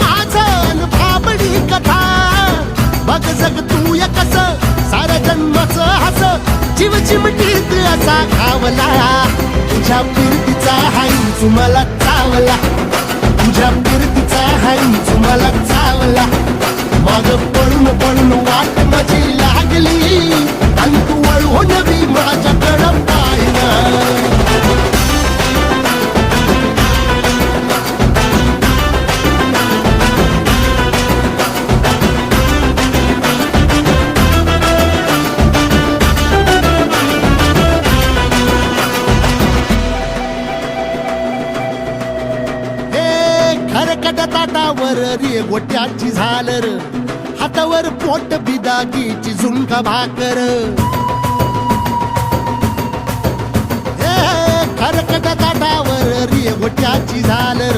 माझं भाबडी कथा बघ जग तू या कस साऱ्या जन्माचं हस जीव चिमटीत असा घावला तुझ्या फिरतीचा हाईच मला चावला तुझ्या फिरतीचा हाईच मला चावला माग पळून पळून वाट माझी लागली आणि तू वळून बी माझ्याकडं पाहिना खरकट ताटावर रे गोट्याची झालर हातावर पोट बिदागीची झुणका भाकर खरकट ताटावर रे गोट्याची झालर